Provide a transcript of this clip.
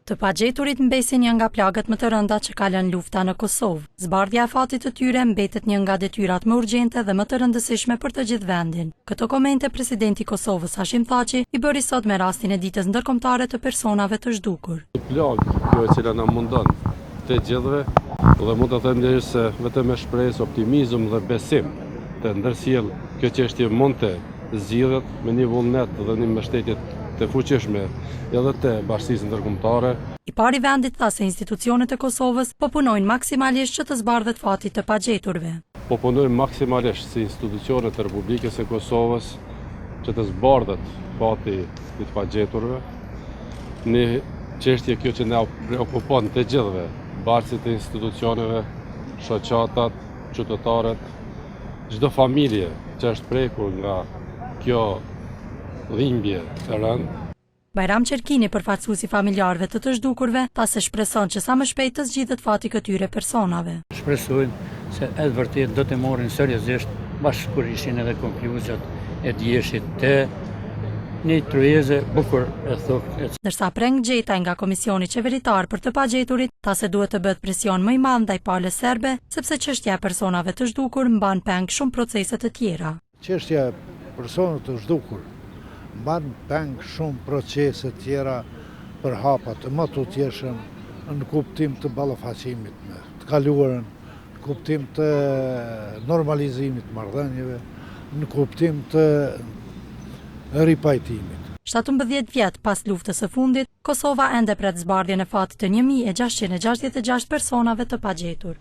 Të pagjeturit mbesin një nga plagët më të rënda që ka lënë lufta në Kosovë. Zbardhja e fatit të tyre mbetet një nga detyrat më urgjente dhe më të rëndësishme për të gjithë vendin. Këto komente presidenti i Kosovës Hashim Thaçi i bëri sot me rastin e ditës ndërkombëtare të personave të zhdukur. Plagë kjo e cila na mundon të gjithëve dhe mund të them deri se vetëm me shpresë, optimizëm dhe besim të ndërsjell kjo çështje mund të zgjidhet me një vullnet dhe një mbështetje të fuqishme edhe të bashkisë ndërkombëtare. I pari vendit tha se institucionet e Kosovës po punojnë maksimalisht që të zbardhet fati të pagjeturve. Po punojnë maksimalisht si institucionet e Republikës së Kosovës që të zbardhet fati i të pagjeturve. Një çështje kjo që na preokupon të gjithëve, barësit e institucioneve, shoqatat, qytetarët, çdo familje që është prekur nga kjo dhimbje e rëndë. Bajram Qerkini, përfaqësuesi familjarëve të zhdukurve, tha se shpreson që sa më shpejt të zgjidhet fati këtyre personave. Shpresojmë se e vërtet do të marrin seriozisht bashkërishin edhe konkluzat e djeshit të një trujeze bukur e thokë. Ndërsa Preng Gjetaj nga Komisioni Qeveritar për të pagjeturit tha se duhet të bëhet presion më i madh ndaj palës serbe, sepse çështja e personave të zhdukur mban peng shumë procese të tjera. Çështja e personave të zhdukur mban peng shumë procese të tjera për hapa të më të tjeshëm në kuptim të ballafaqimit me të kaluarën, në kuptim të normalizimit të marrëdhënieve, në kuptim të ripajtimit. 17 vjet pas luftës së fundit, Kosova ende pret zbardhjen e fatit të 1666 personave të pagjetur.